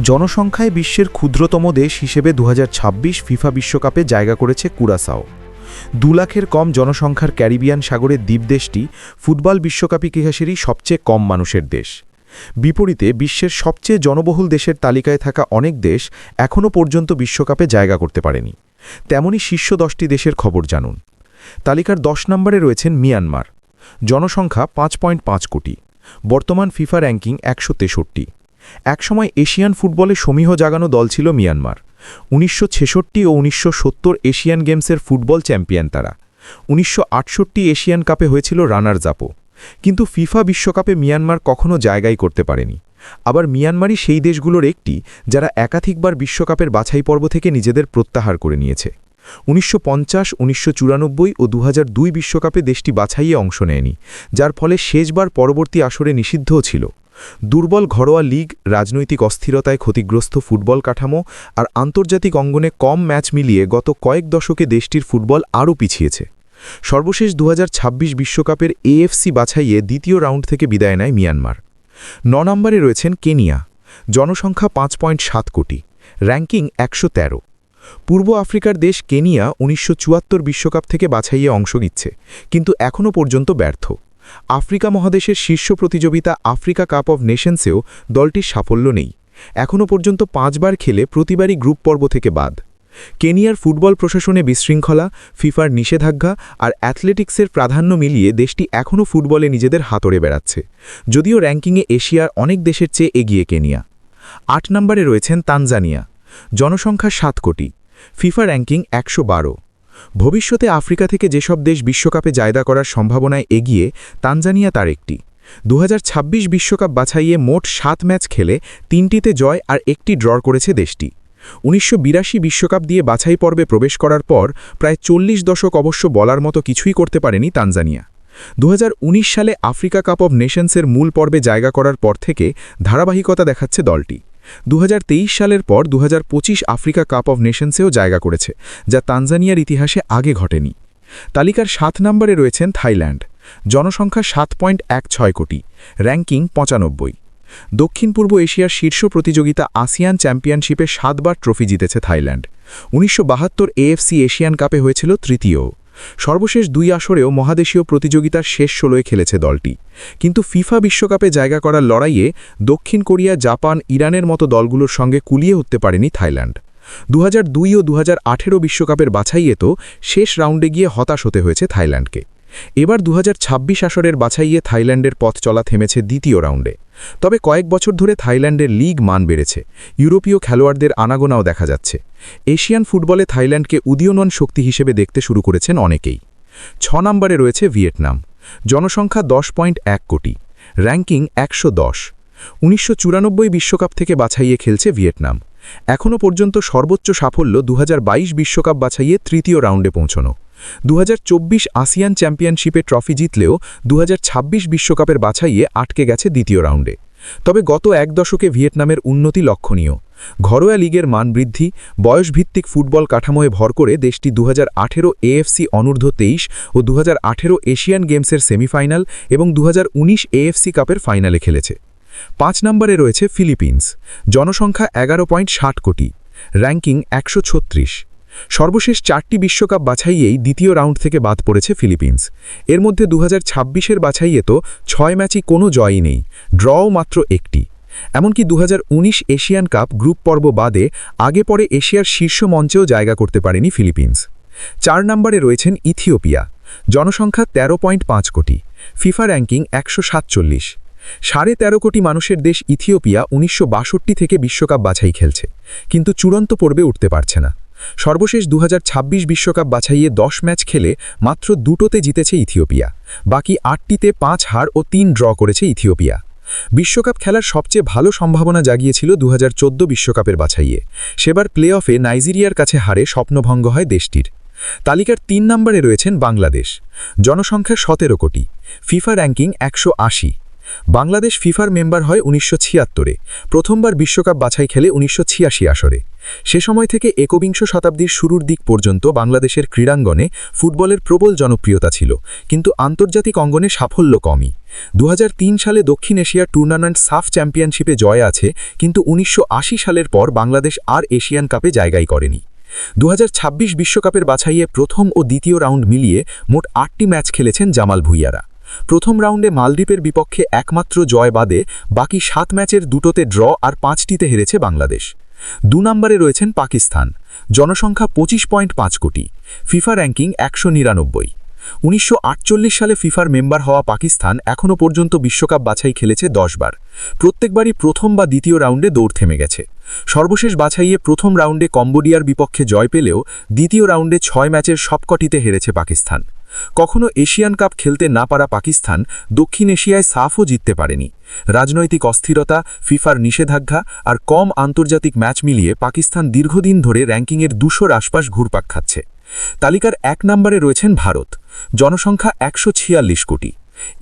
জনসংখ্যায় বিশ্বের ক্ষুদ্রতম দেশ হিসেবে 2026 ফিফা বিশ্বকাপে জায়গা করেছে কুরাসাও। 2 লাখের কম জনসংখ্যার ক্যারিবিয়ান সাগরের দ্বীপদেশটি ফুটবল বিশ্বকাপ ইতিহাসেরই সবচেয়ে কম মানুষের দেশ। বিপরীতে বিশ্বের সবচেয়ে জনবহুল দেশের তালিকায় থাকা অনেক দেশ এখনও পর্যন্ত বিশ্বকাপে জায়গা করতে পারেনি। তেমনি শীর্ষ 10টি দেশের খবর জানুন। তালিকার 10 নম্বরে রয়েছেন মিয়ানমার। জনসংখ্যা 5.5 কোটি। বর্তমান ফিফা র্যাঙ্কিং 163। একসময় এশিয়ান ফুটবলে সমীহ জাগানো দল ছিল মিয়ানমার। 1966 ও 1970 এশিয়ান গেমসের ফুটবল চ্যাম্পিয়ন তারা। 1968 এশিয়ান কাপে হয়েছিল রানার্স আপও। কিন্তু ফিফা বিশ্বকাপে মিয়ানমার কখনো জায়গাই করতে পারেনি। আবার মিয়ানমারই সেই দেশগুলোর একটি যারা একাধিকবার বিশ্বকাপের বাছাই পর্ব থেকে নিজেদের প্রত্যাহার করে নিয়েছে। 1950, 1994 ও 2002 বিশ্বকাপে দেশটি বাছাইয়ে অংশ নেয়নি, যার ফলে শেষবার পরবর্তী আসরে নিষিদ্ধও ছিল। দুর্বল ঘরোয়া লীগ, রাজনৈতিক অস্থিরতায় ক্ষতিগ্রস্ত ফুটবল কাঠামো আর আন্তর্জাতিক অঙ্গনে কম ম্যাচ মিলিয়ে গত কয়েক দশকে দেশটির ফুটবল আরও পিছিয়েছে। সর্বশেষ 2026 বিশ্বকাপের এএফসি বাছাইয়ে দ্বিতীয় রাউন্ড থেকে বিদায় নেয় মিয়ানমার। 9 নম্বরে রয়েছেন কেনিয়া। জনসংখ্যা 5.7 কোটি। র্যাঙ্কিং 113। পূর্ব আফ্রিকার দেশ কেনিয়া 1974 বিশ্বকাপ থেকে বাছাইয়ে অংশ নিচ্ছে, কিন্তু এখনও পর্যন্ত ব্যর্থ। আফ্রিকা মহাদেশের শীর্ষ প্রতিযোগিতা আফ্রিকা কাপ অব নেশনসেও দলটির সাফল্য নেই। এখনও পর্যন্ত 5 বার খেলে প্রতিবারই গ্রুপ পর্ব থেকে বাদ। কেনিয়ার ফুটবল প্রশাসনে বিশৃঙ্খলা, ফিফার নিষেধাজ্ঞা আর অ্যাথলেটিক্সের প্রাধান্য মিলিয়ে দেশটি এখনও ফুটবলে নিজেদের হাতড়ে বেড়াচ্ছে, যদিও র্যাঙ্কিংয়ে এশিয়ার অনেক দেশের চেয়ে এগিয়ে কেনিয়া। 8 নম্বরে রয়েছেন তানজানিয়া। জনসংখ্যা 7 কোটি। FIFA ranking 112। ভবিষ্যতে আফ্রিকা থেকে যেসব দেশ বিশ্বকাপে জায়গা করার সম্ভাবনায় এগিয়ে, তানজানিয়া তার একটি। 2026 বিশ্বকাপ বাছাইয়ে মোট 7 ম্যাচ খেলে 3টিতে জয় আর 1টি ড্র করেছে দেশটি। 1982 বিশ্বকাপ দিয়ে বাছাই পর্বে প্রবেশ করার পর প্রায় 40 দশক অবশ্য বলার মতো কিছুই করতে পারেনি তানজানিয়া। 2019 সালে আফ্রিকা কাপ অব নেশনসের মূল পর্বে জায়গা করার পর থেকে ধারাবাহিকতা দেখাচ্ছে দলটি। 2023 সালের পর 2025 আফ্রিকা কাপ অব নেশনসেও জায়গা করেছে, যা তানজানিয়ার ইতিহাসে আগে ঘটেনি। তালিকার 7 নম্বরে রয়েছেন থাইল্যান্ড। জনসংখ্যা 7.16 কোটি। র্যাঙ্কিং 95। দক্ষিণ পূর্ব এশিয়ার শীর্ষ প্রতিযোগিতা আসিয়ান চ্যাম্পিয়নশিপে 7 বার ট্রফি জিতেছে থাইল্যান্ড। 1972 এএফসি এশিয়ান কাপে হয়েছিল তৃতীয়। সর্বশেষ 2 আসরেও মহাদেশীয় প্রতিযোগিতার শেষ 16-এ খেলেছে দলটি। কিন্তু ফিফা বিশ্বকাপে জায়গা করার লড়াইয়ে দক্ষিণ কোরিয়া, জাপান, ইরানের মতো দলগুলোর সঙ্গে কুলিয়ে উঠতে পারেনি থাইল্যান্ড। 2002 ও 2018 বিশ্বকাপের বাছাইয়ে তো শেষ রাউন্ডে গিয়ে হতাশ হতে হয়েছে থাইল্যান্ডকে। এবার 2026 আসরের বাছাইয়ে থাইল্যান্ডের পথ চলা থেমেছে দ্বিতীয় রাউন্ডে। তবে কয়েক বছর ধরে থাইল্যান্ডের লিগ মান বেড়েছে, ইউরোপীয় খেলোয়াড়দের আনাগোনাও দেখা যাচ্ছে। এশিয়ান ফুটবলে থাইল্যান্ডকে উদীয়মান শক্তি হিসেবে দেখতে শুরু করেছেন অনেকেই। 6 নম্বরে রয়েছে ভিয়েতনাম। জনসংখ্যা 10.1 কোটি। র্যাঙ্কিং 110। 1994 বিশ্বকাপ থেকে বাছাইয়ে খেলছে ভিয়েতনাম। এখনও পর্যন্ত সর্বোচ্চ সাফল্য 2022 বিশ্বকাপ বাছাইয়ে তৃতীয় রাউন্ডে পৌঁছনো। 2024 আসিয়ান চ্যাম্পিয়নশিপে ট্রফি জিতলেও 2026 বিশ্বকাপের বাছাইয়ে আটকে গেছে দ্বিতীয় রাউন্ডে। তবে গত 1 দশকে ভিয়েতনামের উন্নতি লক্ষণীয়। ঘরোয়া লিগের মান বৃদ্ধি, বয়সভিত্তিক ফুটবল কাঠামোয় ভর করে দেশটি 2018 এএফসি অনূর্ধ্ব 23 ও 2018 এশিয়ান গেমসের সেমিফাইনাল এবং 2019 এএফসি কাপের ফাইনালে খেলেছে। 5 নম্বরে রয়েছে ফিলিপিন্স। জনসংখ্যা 11.60 কোটি। র্যাঙ্কিং 136। সর্বশেষ 4টি বিশ্বকাপ বাছাইয়েই দ্বিতীয় রাউন্ড থেকে বাদ পড়েছে ফিলিপিন্স। এর মধ্যে 2026-এর বাছাইয়ে তো 6 ম্যাচই কোনো জয়ই নেই, ড্রও মাত্র 1টি। এমনকি 2019 এশিয়ান কাপ গ্রুপ পর্ব বাদে আগে পরে এশিয়ার শীর্ষ মঞ্চেও জায়গা করতে পারেনি ফিলিপিন্স। 4 নম্বরে রয়েছেন ইথিওপিয়া। জনসংখ্যা 13.5 কোটি। FIFA ranking 147। 13.5 কোটি মানুষের দেশ ইথিওপিয়া 1962 থেকে বিশ্বকাপ বাছাই খেলছে, কিন্তু চূড়ান্ত পর্বে উঠতে পারছে না। সর্বশেষ 2026 বিশ্বকাপ বাছাইয়ে 10 ম্যাচ খেলে মাত্র 2টোতে জিতেছে ইথিওপিয়া। বাকি 8টিতে 5 হার ও 3 ড্র করেছে ইথিওপিয়া। বিশ্বকাপ খেলার সবচেয়ে ভালো সম্ভাবনা জাগিয়েছিল 2014 বিশ্বকাপের বাছাইয়ে। সেবার প্লে অফে নাইজেরিয়ার কাছে হারে স্বপ্নভঙ্গ হয় দেশটির। তালিকার 3 নম্বরে রয়েছেন বাংলাদেশ। জনসংখ্যা 17 কোটি। FIFA ranking 180। বাংলাদেশ ফিফার মেম্বার হয় 1976-এ, প্রথমবার বিশ্বকাপ বাছাই খেলে 1986 আসরে। সে সময় থেকে একবিংশ শতাব্দীর শুরুর দিক পর্যন্ত বাংলাদেশের ক্রীড়াঙ্গনে ফুটবলের প্রবল জনপ্রিয়তা ছিল, কিন্তু আন্তর্জাতিক অঙ্গনে সাফল্য কমই। 2003 সালে দক্ষিণ এশিয়ার টুর্নামেন্ট সাফ চ্যাম্পিয়নশিপে জয় আছে, কিন্তু 1980 সালের পর বাংলাদেশ আর এশিয়ান কাপে জায়গাই করেনি। 2026 বিশ্বকাপের বাছাইয়ে প্রথম ও দ্বিতীয় রাউন্ড মিলিয়ে মোট 8টি ম্যাচ খেলেছেন জামাল ভুঁইয়ারা। প্রথম রাউন্ডে মালদ্বীপের বিপক্ষে একমাত্র জয় বাদে বাকি 7 ম্যাচের দুটোতে ড্র আর 5টিতে হেরেছে বাংলাদেশ। 2 নম্বরে রয়েছেন পাকিস্তান, জনসংখ্যা 25.5 কোটি, ফিফা র্যাঙ্কিং 199। 1948 সালে ফিফার মেম্বার হওয়া পাকিস্তান এখনও পর্যন্ত বিশ্বকাপ বাছাই খেলেছে 10 বার। প্রত্যেকবারই প্রথম বা দ্বিতীয় রাউন্ডে দৌড় থেমে গেছে। সর্বশেষ বাছাইয়ে প্রথম রাউন্ডে কম্বোডিয়ার বিপক্ষে জয় পেলেও দ্বিতীয় রাউন্ডে 6 ম্যাচের সবকটিতে হেরেছে পাকিস্তান। কখনো এশিয়ান কাপ খেলতে না পারা পাকিস্তান দক্ষিণ এশিয়ায় সাফও জিততে পারেনি। রাজনৈতিক অস্থিরতা, ফিফার নিষেধাজ্ঞা আর কম আন্তর্জাতিক ম্যাচ মিলিয়ে পাকিস্তান দীর্ঘদিন ধরে র্যাঙ্কিংয়ের 200-র আশপাশ ঘুরপাক খাচ্ছে। তালিকার 1 নম্বরে রয়েছেন ভারত, জনসংখ্যা 146 কোটি।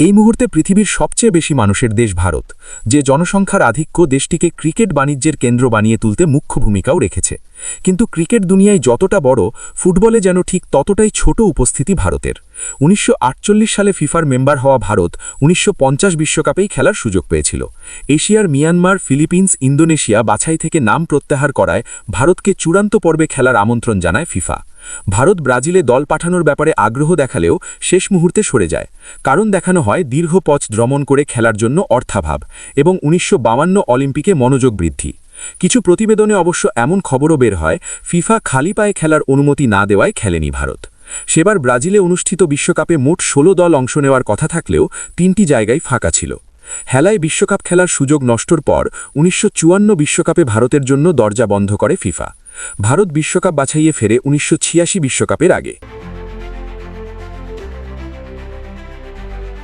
এই মুহূর্তে পৃথিবীর সবচেয়ে বেশি মানুষের দেশ ভারত, যে জনসংখ্যার আধিক্য দেশটিকে ক্রিকেট বাণিজ্যের কেন্দ্র বানিয়ে তুলতে মুখ্য ভূমিকাও রেখেছে। কিন্তু ক্রিকেট দুনিয়ায় যতটা বড়, ফুটবলে যেন ঠিক ততটাই ছোট উপস্থিতি ভারতের। 1948 সালে ফিফার মেম্বার হওয়া ভারত 1950 বিশ্বকাপেই খেলার সুযোগ পেয়েছিল। এশিয়ার মিয়ানমার, ফিলিপিন্স, ইন্দোনেশিয়া বাছাই থেকে নাম প্রত্যাহার করায় ভারতকে চূড়ান্ত পর্বে খেলার আমন্ত্রণ জানায় ফিফা। ভারত ব্রাজিলে দল পাঠানোর ব্যাপারে আগ্রহ দেখালেও শেষ মুহূর্তে সরে যায়। কারণ দেখানো হয় দীর্ঘ পথ ভ্রমণ করে খেলার জন্য অর্থাভাব এবং 1952 অলিম্পিকে মনোযোগ বৃদ্ধি। কিছু প্রতিবেদনে অবশ্য এমন খবরও বের হয় ফিফা খালি পায়ে খেলার অনুমতি না দেওয়ায় খেলেনি ভারত। সেবার ব্রাজিলে অনুষ্ঠিত বিশ্বকাপে মোট 16 দল অংশ নেওয়ার কথা থাকলেও 3টি জায়গায় ফাঁকা ছিল। হেলায় বিশ্বকাপ খেলার সুযোগ নষ্টর পর 1954 বিশ্বকাপে ভারতের জন্য দরজা বন্ধ করে ফিফা। ভারত বিশ্বকাপ বাছাইয়ে ফেরে 1986 বিশ্বকাপের আগে।